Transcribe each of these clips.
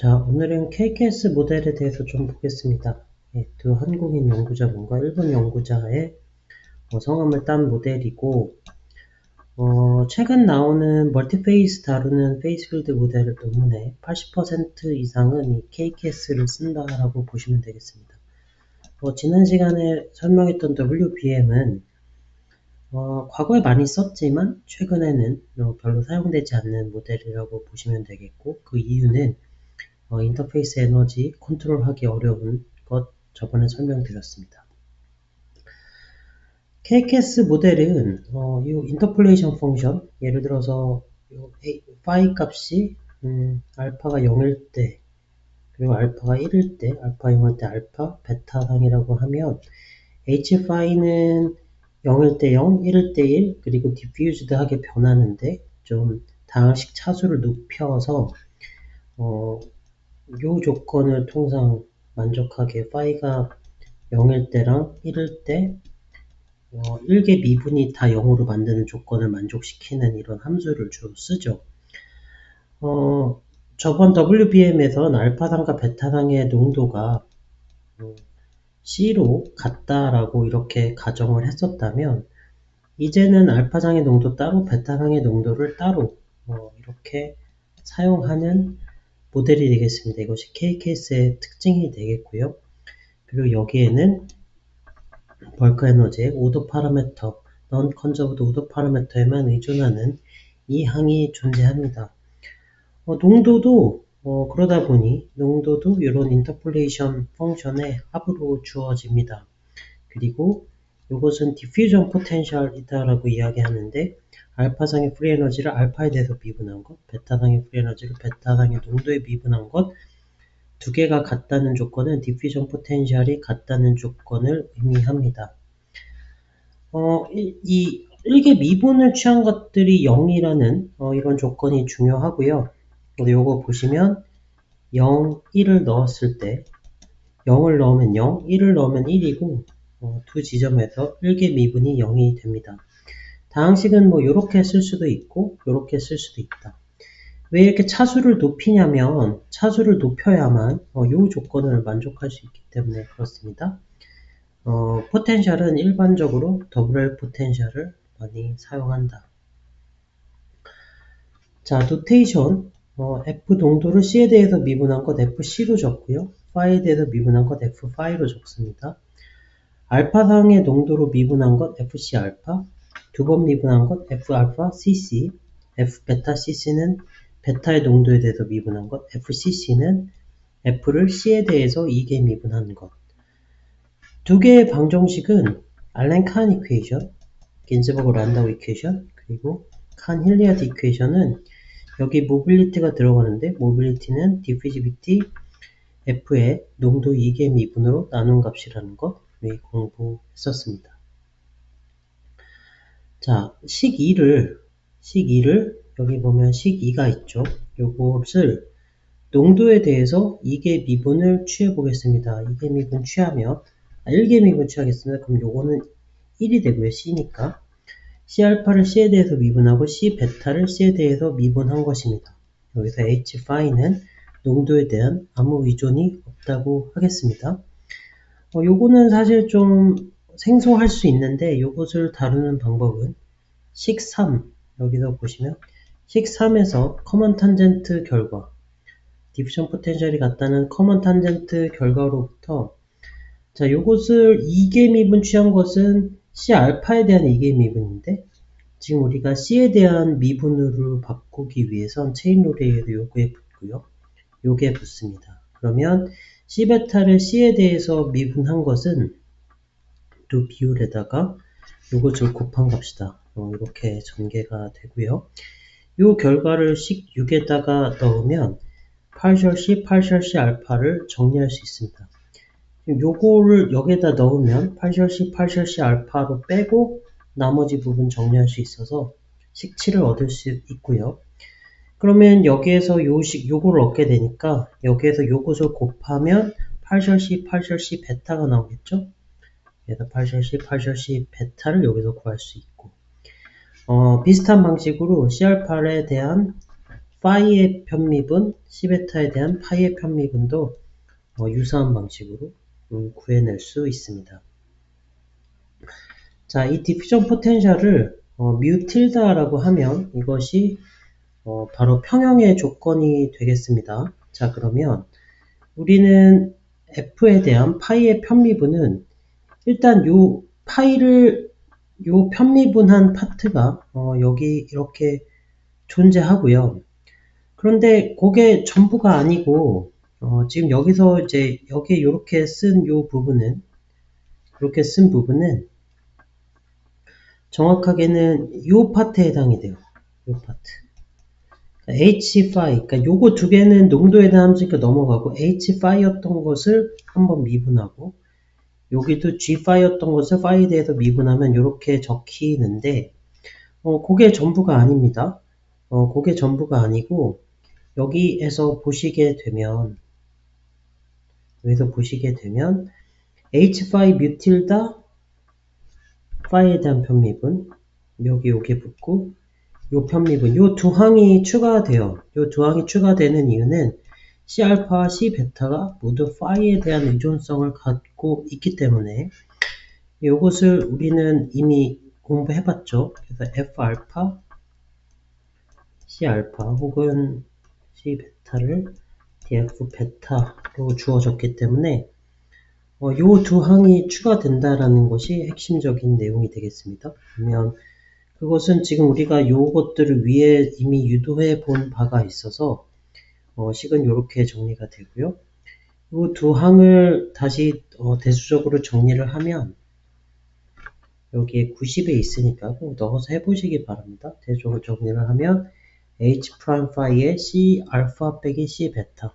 자, 오늘은 KKS 모델에 대해서 좀 보겠습니다. 두 한국인 연구자분과 일본 연구자의 성함을 딴 모델이고, 최근 나오는 멀티페이스 다루는 페이스필드 모델 논문의 80% 이상은 이 KKS를 쓴다라고 보시면 되겠습니다. 지난 시간에 설명했던 WBM은 과거에 많이 썼지만 최근에는 별로 사용되지 않는 모델이라고 보시면 되겠고, 그 이유는 인터페이스 에너지 컨트롤하기 어려운 것 저번에 설명드렸습니다. KKS 모델은 이 인터폴레이션 펑션, 예를 들어서 phi 값이 알파가 0일 때, 그리고 알파가 1일 때, 알파 0일 때 알파 베타상이라고 하면 h phi는 0일 때 0, 1일 때 1, 그리고 디퓨즈드하게 변하는데 좀 다항식 차수를 높여서 요 조건을 통상 만족하게 phi가 0일 때랑 1일 때 1개 미분이 다 0으로 만드는 조건을 만족시키는 이런 함수를 주로 쓰죠. 저번 WBM에선 알파상과 베타상의 농도가 C로 같다라고 이렇게 가정을 했었다면, 이제는 알파상의 농도 따로 베타상의 농도를 따로 이렇게 사용하는 모델이 되겠습니다. 이것이 KKS의 특징이 되겠고요. 그리고 여기에는 벌크 에너지의 오더 파라미터, 넌 컨저브드 오더 파라미터에만 의존하는 이 항이 존재합니다. 농도도 그러다 보니 농도도 이런 인터폴레이션 펑션의 합으로 주어집니다. 그리고 이것은 디퓨전 포텐셜이다라고 이야기하는데, 알파상의 프리 에너지를 알파에 대해서 미분한 것, 베타상의 프리 에너지를 베타상의 농도에 미분한 것, 두 개가 같다는 조건은 디퓨전 포텐셜이 같다는 조건을 의미합니다. 이 1개 미분을 취한 것들이 0이라는 이런 조건이 중요하고요. 요거 보시면 0, 1을 넣었을 때 0을 넣으면 0, 1을 넣으면 1이고 두 지점에서 1개 미분이 0이 됩니다. 다항식은 뭐 이렇게 쓸 수도 있고 이렇게 쓸 수도 있다. 왜 이렇게 차수를 높이냐면 차수를 높여야만 이 조건을 만족할 수 있기 때문에 그렇습니다. 포텐셜은 일반적으로 WL 포텐셜을 많이 사용한다. 자, 노테이션. F 농도를 C에 대해서 미분한 것 FC로 적고요. phi에 대해서 미분한 것 F phi로 적습니다. 알파상의 농도로 미분한 것 FC 알파, 두 번 미분한 것 F 알파 CC, F 베타 CC는 베타의 농도에 대해서 미분한 것, FCC는 F를 C에 대해서 2개 미분한 것. 두 개의 방정식은 알렌 칸 이퀘이션, 긴즈버그 란다우 이퀘이션, 그리고 칸 힐리아드 이퀘이션은 여기 모빌리티가 들어가는데, 모빌리티는 디피지비티 F의 농도 2개 미분으로 나눈 값이라는 것 우리 공부했었습니다. 자, 식 2를 여기 보면 식 2가 있죠. 요것을 농도에 대해서 2개 미분을 취해 보겠습니다. 2개 미분 취하면 1개 미분 취하겠습니다. 그럼 요거는 1이 되고요. C니까 C알파를 C에 대해서 미분하고 C 베타를 C에 대해서 미분한 것입니다. 여기서 H phi는 농도에 대한 아무 의존이 없다고 하겠습니다. 요거는 사실 좀 생소할 수 있는데, 요것을 다루는 방법은 식 3, 여기서 보시면 식 3에서 커먼 탄젠트 결과, 디퓨전 포텐셜이 같다는 커먼 탄젠트 결과로부터, 자, 요것을 2개 미분 취한 것은 C 알파에 대한 2개 미분인데, 지금 우리가 C에 대한 미분으로 바꾸기 위해선 체인 룰에 요게 붙고요. 요게 붙습니다. 그러면 C 베타를 C에 대해서 미분한 것은 두 비율에다가 요것을 곱한 값이다. 이렇게 전개가 되고요. 요 결과를 식 6에다가 넣으면 partial C 알파를 정리할 수 있습니다. 요거를 여기에다 넣으면 partial C 알파로 빼고 나머지 부분 정리할 수 있어서 식 7을 얻을 수 있고요. 그러면 여기에서 요거를 얻게 되니까 여기에서 요것을 곱하면 partial C 베타가 나오겠죠? 그래서 partial C 베타를 여기서 구할 수 있고, 비슷한 방식으로 C 알파에 대한 파이의 편미분, C베타에 대한 파이의 편미분도 유사한 방식으로 구해낼 수 있습니다. 자, 이 디퓨전 포텐셜을 뮤 틸다라고 하면 이것이 바로 평형의 조건이 되겠습니다. 자, 그러면 우리는 F에 대한 파이의 편미분은 일단 요 편미분한 파트가 여기 이렇게 존재하고요. 그런데 그게 전부가 아니고 지금 여기서 이제 여기에 이렇게 쓴 부분은 정확하게는 요 파트에 해당이 돼요. 요 파트. H5, 그러니까 요거 두 개는 농도에 대한 함수니까 넘어가고 H5였던 것을 한번 미분하고 여기도 G5였던 것을 파이에 대해서 미분하면 이렇게 적히는데 그게 전부가 아닙니다. 그게 전부가 아니고 여기에서 보시게 되면 H5 뮤틸다 파이에 대한 편미분 여기 붙고 요 편미분 요 두 항이 추가돼요. 요 두 항이 추가되는 이유는 C알파와 C베타가 모두 파이에 대한 의존성을 갖고 있기 때문에 이것을 우리는 이미 공부해봤죠. 그래서 F알파, C알파 혹은 C베타를 DF베타로 주어졌기 때문에 요 두 항이 추가된다라는 것이 핵심적인 내용이 되겠습니다. 그러면 그것은 지금 우리가 요것들을 위에 이미 유도해 본 바가 있어서 식은 이렇게 정리가 되고요. 이 두 항을 다시 대수적으로 정리를 하면 여기에 90에 있으니까 꼭 넣어서 해보시기 바랍니다. 대수적으로 정리를 하면 H'파이의 C 알파 빼기 C 베타.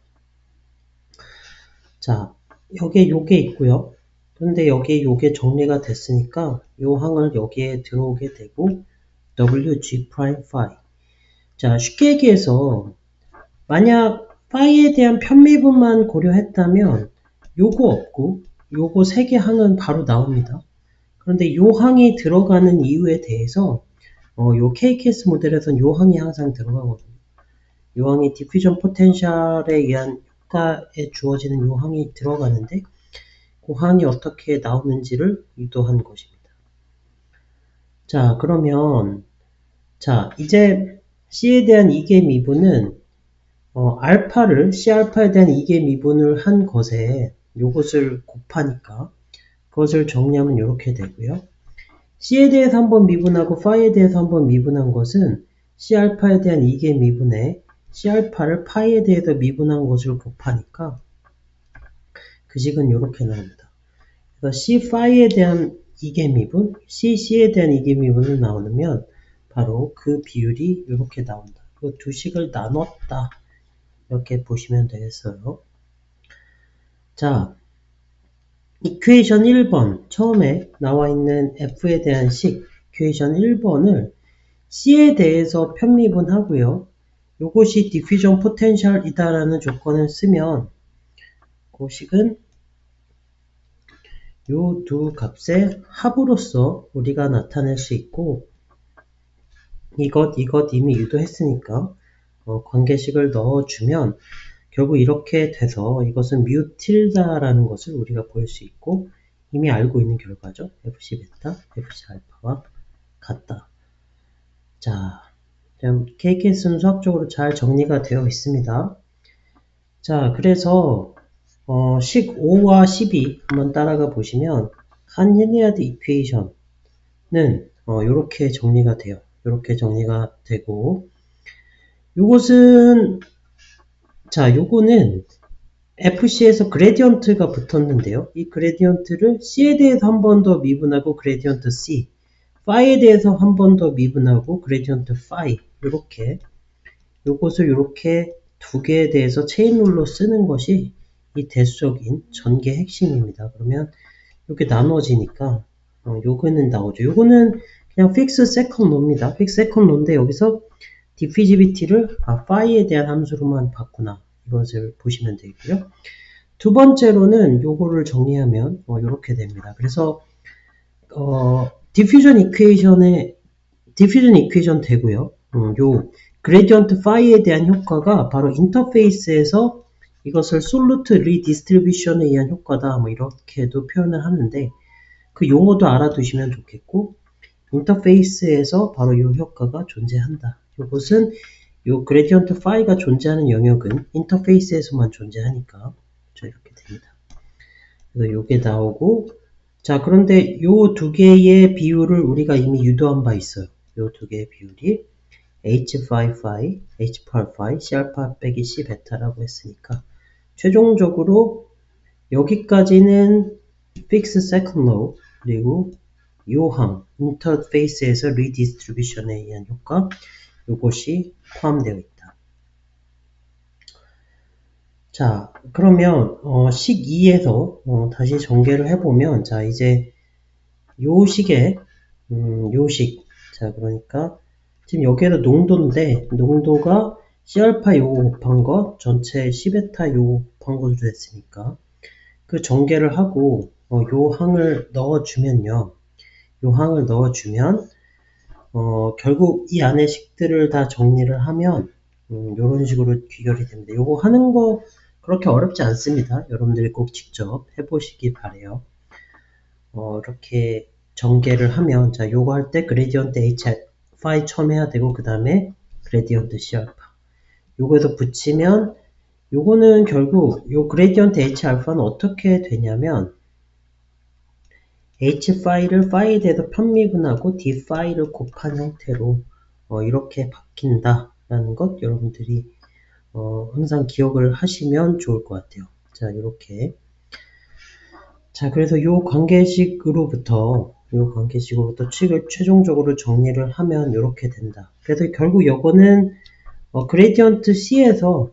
자, 여기에 요게 있고요. 그런데 여기에 요게 정리가 됐으니까 요 항을 여기에 들어오게 되고 WG 프라임 파이. 자, 쉽게 얘기해서 만약 파이에 대한 편미분만 고려했다면 요거 없고 요거 세 개 항은 바로 나옵니다. 그런데 요 항이 들어가는 이유에 대해서 요 KKS 모델에서는 요 항이 항상 들어가거든요. 요 항이 디퓨전 포텐셜에 의한 효과에 주어지는 요 항이 들어가는데 그 항이 어떻게 나오는지를 유도한 것입니다. 자, 그러면 이제 C에 대한 이계 미분은 알파를 C알파에 대한 이계 미분을 한 것에 요것을 곱하니까 그것을 정리하면 이렇게 되고요. C에 대해서 한번 미분하고 파이에 대해서 한번 미분한 것은 C알파에 대한 이계 미분에 C알파를 파이에 대해서 미분한 것을 곱하니까 그 식은 이렇게 나옵니다. 그래서 C5에 대한 이계 미분, C에 대한 이계 미분을 나오면 바로 그 비율이 이렇게 나온다. 그 두 식을 나눴다. 이렇게 보시면 되겠어요. 자, 이퀘이션 1번 처음에 나와 있는 F에 대한 식 이퀘이션 1번을 C에 대해서 편미분하고요. 이것이 디퓨전 포텐셜이다라는 조건을 쓰면 그 식은 이 두 값의 합으로서 우리가 나타낼 수 있고 이것 이미 유도했으니까 관계식을 넣어주면 결국 이렇게 돼서 이것은 뮤 틸다라는 것을 우리가 볼 수 있고 이미 알고 있는 결과죠. FC 베타, FC 알파와 같다. 자, KKS는 수학적으로 잘 정리가 되어 있습니다. 자, 그래서 식 5와 12 한번 따라가 보시면 한 힐리아드 이퀘이션은 이렇게 정리가 돼요. 이렇게 정리가 되고 요거는 FC에서 그레디언트가 붙었는데요. 이 그레디언트를 C에 대해서 한 번 더 미분하고 그레디언트 C, 파이에 대해서 한 번 더 미분하고 그레디언트 파이 요것을 이렇게 두 개에 대해서 체인룰로 쓰는 것이 이 대수적인 전개의 핵심입니다. 그러면 이렇게 나눠지니까 요거는 나오죠. 요거는 그냥 픽스 세컨 로입니다. 픽스 세컨 로인데 여기서 디피지비티를 파이에 대한 함수로만 봤구나. 이것을 보시면 되고요. 두 번째로는 요거를 정리하면 이렇게 됩니다. 그래서 디퓨전 이퀘이션 되고요. 요 그레디언트 파이에 대한 효과가 바로 인터페이스에서 이것을 솔루트 리디스트리뷰션에 의한 효과다 뭐 이렇게도 표현을 하는데 그 용어도 알아두시면 좋겠고 인터페이스에서 바로 이 효과가 존재한다. 이것은 이 그레디언트 파이가 존재하는 영역은 인터페이스에서만 존재하니까 이렇게 됩니다. 그래서 이게 나오고 자 그런데 이 두 개의 비율을 우리가 이미 유도한 바 있어요. 이 두 개의 비율이 H5 파이, H8 파이, C알파 빼기 C 베타라고 했으니까 최종적으로 여기까지는 fix second law 그리고 요항 인터페이스에서 리디스트리뷰션에 의한 효과 이것이 포함되어 있다. 자 그러면 식 2에서 다시 전개를 해보면 자 이제 요 식에 요식 자 그러니까 지금 여기에도 농도인데 농도가 C알파 요거 곱한 것 전체 C베타 요거 곱한 것으로 됐으니까 그 전개를 하고 요 항을 넣어주면요. 요 항을 넣어주면 결국 이 안에 식들을 다 정리를 하면 요런 식으로 귀결이 됩니다. 요거 하는 거 그렇게 어렵지 않습니다. 여러분들이 꼭 직접 해보시기 바래요. 이렇게 전개를 하면 자 요거 할 때 그레디언트 H 파이 처음 해야 되고 그 다음에 그레디언트 C 알파 요거에서 붙이면 요거는 결국 요 그레디언트 H 알파는 어떻게 되냐면 H 파이를 파이에 대해서 편미분하고 D 파이를 곱한 형태로 이렇게 바뀐다 라는 것 여러분들이 항상 기억을 하시면 좋을 것 같아요. 자 이렇게 자 그래서 요 관계식으로부터 식을 최종적으로 정리를 하면 이렇게 된다. 그래서 결국 요거는 그레디언트 C에서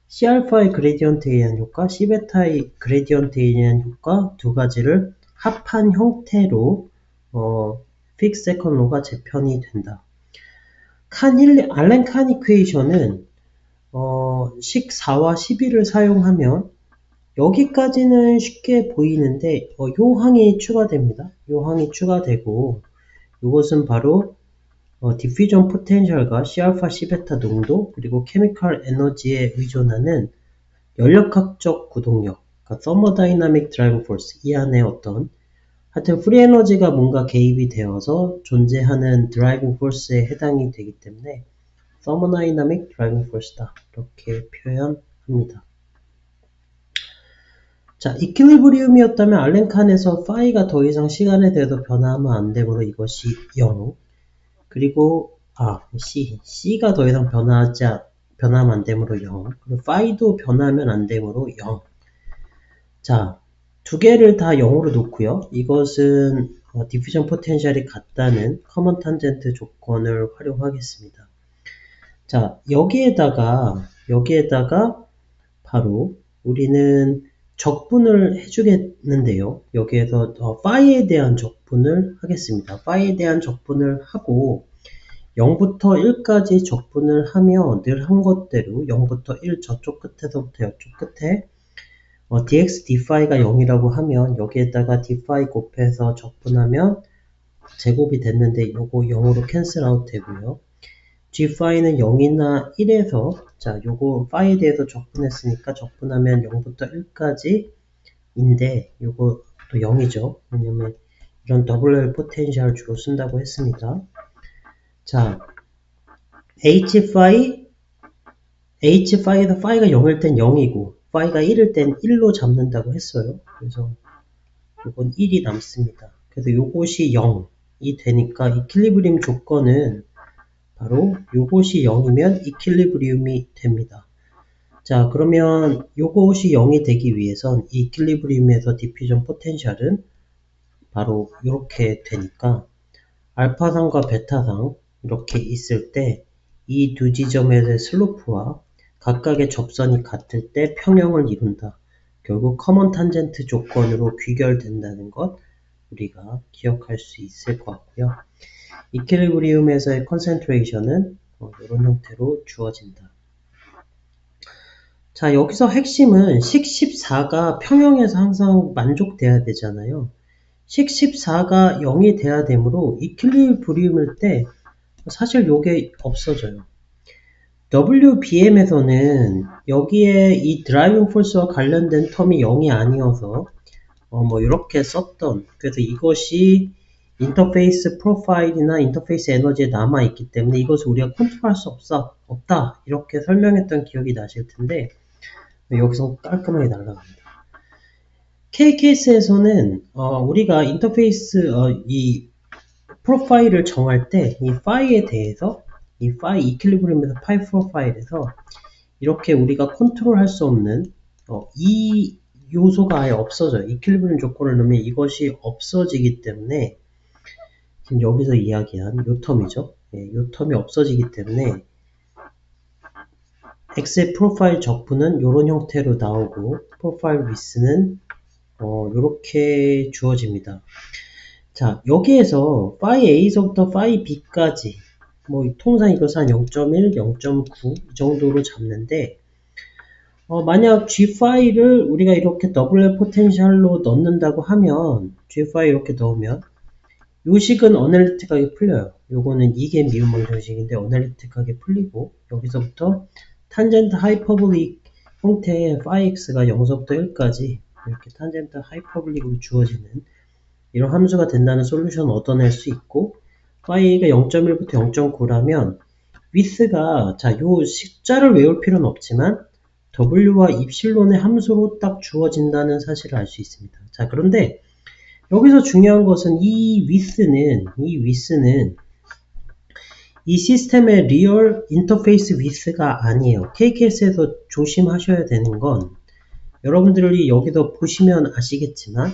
C알파의 그레디언트에 의한 효과, C베타의 그레디언트에 의한 효과 두 가지를 합한 형태로 fix second law가 재편이 된다. 알렌 칸 이퀘이션은 식 4와 11을 사용하면 여기까지는 쉽게 보이는데 요 항이 추가됩니다. 요 항이 추가되고 이것은 바로 디퓨전 포텐셜과 C알파 C베타 농도 그리고 케미컬 에너지에 의존하는 연력학적 구동력 그러니까 thermodynamic driving force 이 안에 어떤 하여튼 프리 에너지가 뭔가 개입이 되어서 존재하는 드라이빙 포스에 해당이 되기 때문에 thermodynamic driving force다 이렇게 표현합니다. 자, 이퀄리브리움이었다면 알렌 칸에서 파이가 더 이상 시간에 대해서 변화하면 안 되므로 이것이 0. 그리고 C가 더 이상 변화하면 안 되므로 0. 그리고 파이도 변하면 안 되므로 0. 자, 두 개를 다 0으로 놓고요. 이것은 디퓨전 포텐셜이 같다는 커먼 탄젠트 조건을 활용하겠습니다. 자, 여기에다가 바로 우리는 적분을 해주겠는데요. 여기에서 파이에 대한 적분을 하겠습니다. 파이에 대한 적분을 하고 0부터 1까지 적분을 하며 늘 한 것대로 0부터 1 저쪽 끝에서부터 이쪽 끝에 dx d파이가 0이라고 하면 여기에다가 d파이 곱해서 적분하면 제곱이 됐는데 요거 0으로 캔슬 아웃 되고요. g파이는 0이나 1에서 자 요거 파이에 대해서 적분했으니까 적분하면 0부터 1까지 인데 요거 또 0이죠. 왜냐면 이런 WL 포텐셜 주로 쓴다고 했습니다. 자 H파이에서 파이가 0일 땐 0이고 파이가 1일 땐 1로 잡는다고 했어요. 그래서 이건 1이 남습니다. 그래서 요것이 0이 되니까 이퀄리브리움 조건은 바로 요것이 0이면 이퀄리브리움이 됩니다. 자 그러면 요것이 0이 되기 위해선 이퀄리브리움에서 디퓨전 포텐셜은 바로 이렇게 되니까 알파상과 베타상 이렇게 있을 때 이 두 지점에서의 슬로프와 각각의 접선이 같을 때 평형을 이룬다. 결국 커먼 탄젠트 조건으로 귀결된다는 것 우리가 기억할 수 있을 것 같고요. 이퀄리브리움에서의 컨센트레이션은 이런 형태로 주어진다. 자 여기서 핵심은 식 14가 평형에서 항상 만족돼야 되잖아요. 식 14가 0이 돼야 되므로 이퀄리브리움일 때 사실 요게 없어져요. WBM에서는 여기에 이 드라이빙 포스와 관련된 텀이 0이 아니어서 뭐 이렇게 썼던, 그래서 이것이 인터페이스 프로파일이나 인터페이스 에너지에 남아있기 때문에 이것을 우리가 컨트롤할 수 없다 이렇게 설명했던 기억이 나실 텐데 여기서 깔끔하게 날아갑니다. K케이스에서는 우리가 인터페이스 이 프로파일을 정할 때 이 파이에 대해서 이 파이 이퀄리브리움에서 파이 프로파일에서 이렇게 우리가 컨트롤할 수 없는 이 요소가 아예 없어져요. 이퀄리브리움 조건을 넣으면 이것이 없어지기 때문에 지금 여기서 이야기한 요 텀이죠. 요 텀이 없어지기 때문에 X의 프로파일 적분은 이런 형태로 나오고 프로파일 위스는 이렇게 주어집니다. 자, 여기에서 phi A서부터 phi B까지 뭐 통상 이것을 한 0.1, 0.9 이 정도로 잡는데 만약 G5를 우리가 이렇게 더블 포텐셜로 넣는다고 하면 G5 이렇게 넣으면 요 식은 어널리틱하게 풀려요. 요거는 이게 미분 방정식인데 어널리틱하게 풀리고 여기서부터 탄젠트 하이퍼블릭 형태의 phi x가 0서부터 1까지 이렇게 탄젠트 하이퍼블릭으로 주어지는 이런 함수가 된다는 솔루션을 얻어낼 수 있고 phi가 0.1부터 0.9라면 width가 요 숫자를 외울 필요는 없지만 w와 입실론의 함수로 딱 주어진다는 사실을 알 수 있습니다. 자, 그런데 여기서 중요한 것은 이 width는 이 시스템의 리얼 인터페이스 width가 아니에요. KKS에서 조심하셔야 되는 건 여러분들이 여기서 보시면 아시겠지만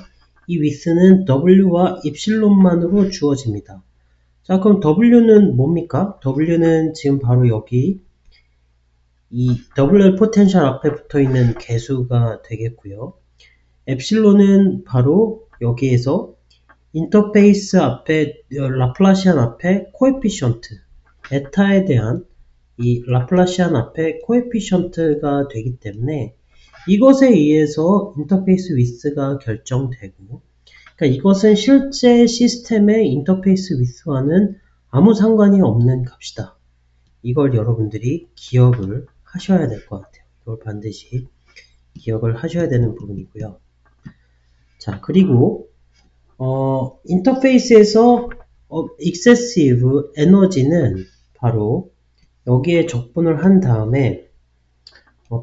이 width는 w와 입실론만으로 주어집니다. 자, 그럼 w는 뭡니까? w는 지금 바로 여기 이 WL 포텐셜 앞에 붙어 있는 개수가 되겠고요. 엡실론은 바로 여기에서 인터페이스 앞에 라플라시안 앞에 코에피션트 에타에 대한 이 라플라시안 앞에 코에피션트가 되기 때문에 이것에 의해서 인터페이스 위스가 결정되고, 그러니까 이것은 실제 시스템의 인터페이스 위스와는 아무 상관이 없는 값이다. 이걸 여러분들이 기억을 하셔야 될 것 같아요. 이걸 반드시 기억을 하셔야 되는 부분이고요. 자, 그리고 인터페이스에서 excessive 에너지는 바로 여기에 적분을 한 다음에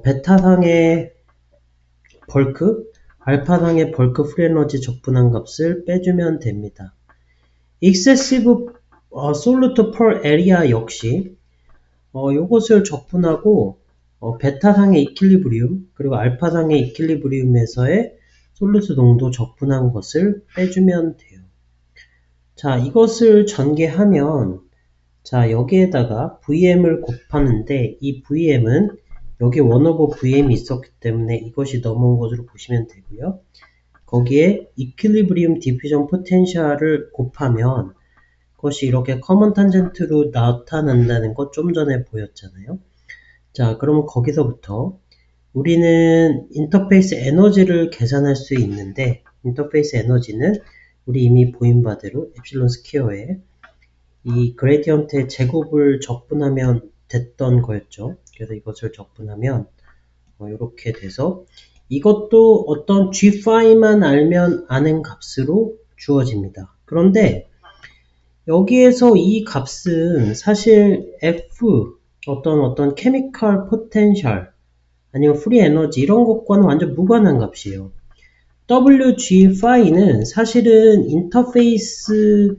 베타상의 벌크, 알파상의 벌크 프리 에너지 적분한 값을 빼주면 됩니다. excessive 솔루트 per area 역시 요것을 적분하고 베타상의 이퀄리브리움 그리고 알파상의 이퀄리브리움에서의 솔루트 농도 적분한 것을 빼주면 돼요. 자, 이것을 전개하면 자, 여기에다가 VM을 곱하는데 이 VM은 여기 1/2 VM이 있었기 때문에 이것이 넘어온 것으로 보시면 되고요. 거기에 이퀄리브리움 디퓨전 포텐셜을 곱하면 그것이 이렇게 커먼 탄젠트로 나타난다는 것 좀 전에 보였잖아요. 자, 그러면 거기서부터 우리는 인터페이스 에너지를 계산할 수 있는데 인터페이스 에너지는 우리 이미 보인 바대로 엡실론 스퀘어에 이 그레디언트의 제곱을 적분하면 됐던 거였죠. 그래서 이것을 적분하면 이렇게 돼서 이것도 어떤 G5만 알면 아는 값으로 주어집니다. 그런데 여기에서 이 값은 사실 F 어떤 케미컬 포텐셜 아니면 프리 에너지 이런 것과는 완전 무관한 값이에요. WG5는 사실은 인터페이스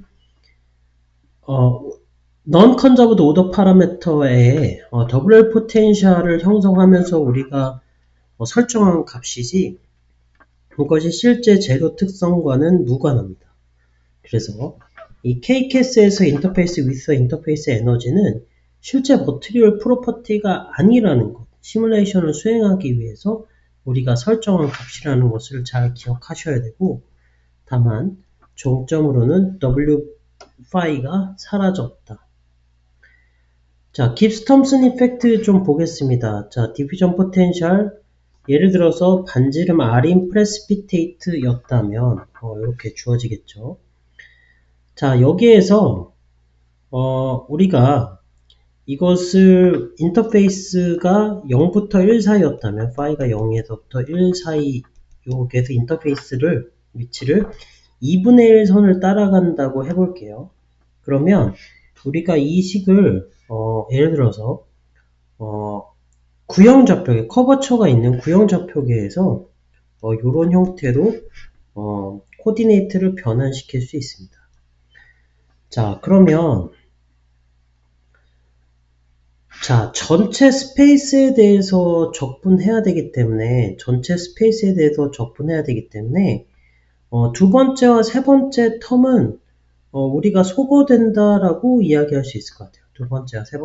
non-conserved order 파라미터에 WL 포텐셜을 형성하면서 우리가 설정한 값이지 그것이 실제 재료 특성과는 무관합니다. 그래서 이 KCAS에서 인터페이스 위스 인터페이스 에너지는 실제 머티리얼 프로퍼티가 아니라는 것, 시뮬레이션을 수행하기 위해서 우리가 설정한 값이라는 것을 잘 기억하셔야 되고, 다만 종점으로는 W5가 사라졌다. 자, 깁스 톰슨 이펙트 좀 보겠습니다. 자, 디퓨전 포텐셜 예를 들어서 반지름 R인 프레시피테이트 였다면 이렇게 주어지겠죠. 자, 여기에서 우리가 이것을 인터페이스가 0부터 1 사이였다면 파이가 0에서부터 1 사이 요게서 인터페이스를 위치를 2분의 1 선을 따라간다고 해볼게요. 그러면 우리가 이 식을 예를 들어서 구형좌표계 커버처가 있는 구형좌표계에서 이런 형태로 코디네이트를 변환시킬 수 있습니다. 자, 그러면 자, 전체 스페이스에 대해서 적분해야 되기 때문에 두 번째와 세 번째 텀은 우리가 소거된다라고 이야기할 수 있을 것 같아요. 두 번째와 세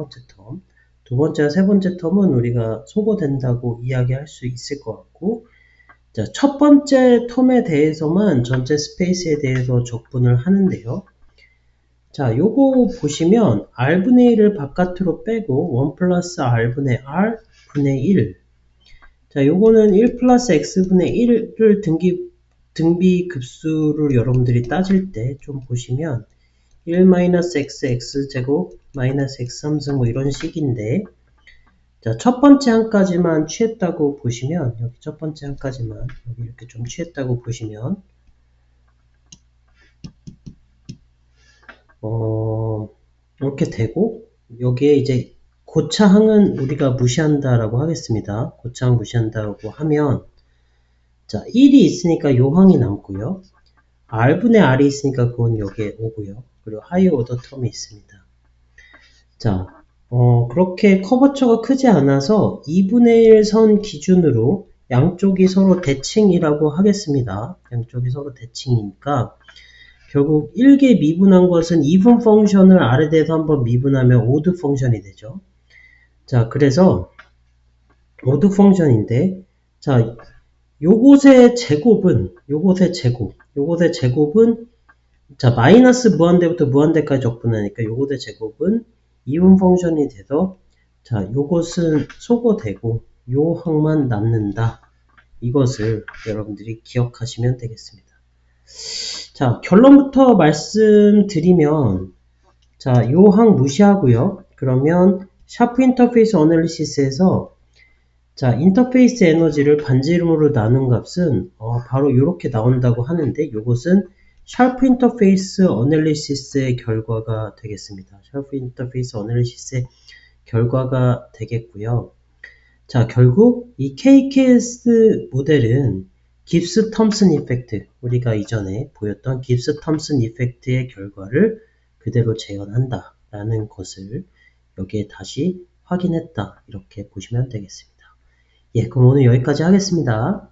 번째 텀은 우리가 소거된다고 이야기할 수 있을 것 같고, 자, 첫 번째 텀에 대해서만 전체 스페이스에 대해서 적분을 하는데요. 자, 요거 보시면 r분의 1을 바깥으로 빼고 1 플러스 r분의 r 분의 1. 자, 요거는 1 플러스 x분의 1을 등비 급수를 여러분들이 따질 때 좀 보시면 1 마이너스 x x제곱 마이너스 x 3승 뭐 이런 식인데, 자, 첫 번째 한까지만 취했다고 보시면, 여기 첫 번째 한까지만 여기 이렇게 좀 취했다고 보시면 이렇게 되고, 여기에 이제 고차항은 우리가 무시한다라고 하겠습니다. 고차항 무시한다라고 하면, 자, 1이 있으니까 요 항이 남고요. r분의 r이 있으니까 그건 여기에 오고요. 그리고 하이어 오더 텀이 있습니다. 자, 그렇게 커버처가 크지 않아서 2분의 1 선 기준으로 양쪽이 서로 대칭이라고 하겠습니다. 양쪽이 서로 대칭이니까 결국 1개 미분한 것은 even 펑션을 r에 대해서 한번 미분하면 odd 펑션이 되죠. 자, 그래서 odd 펑션인데, 자, 요것의 제곱은 자, 마이너스 무한대부터 무한대까지 적분하니까 요것의 제곱은 even 펑션이 돼서, 자, 요것은 소거되고 요 항만 남는다. 이것을 여러분들이 기억하시면 되겠습니다. 자, 결론부터 말씀드리면, 자, 요 항 무시하고요. 그러면 샤프 인터페이스 어널리시스에서, 자, 인터페이스 에너지를 반지름으로 나눈 값은 바로 이렇게 나온다고 하는데, 요것은 샤프 인터페이스 어널리시스의 결과가 되겠습니다. 샤프 인터페이스 어널리시스의 결과가 되겠고요. 자, 결국 이 KKS 모델은 깁스 텀슨 이펙트, 우리가 이전에 보였던 깁스 텀슨 이펙트의 결과를 그대로 재현한다 라는 것을 여기에 다시 확인했다, 이렇게 보시면 되겠습니다. 예, 그럼 오늘 여기까지 하겠습니다.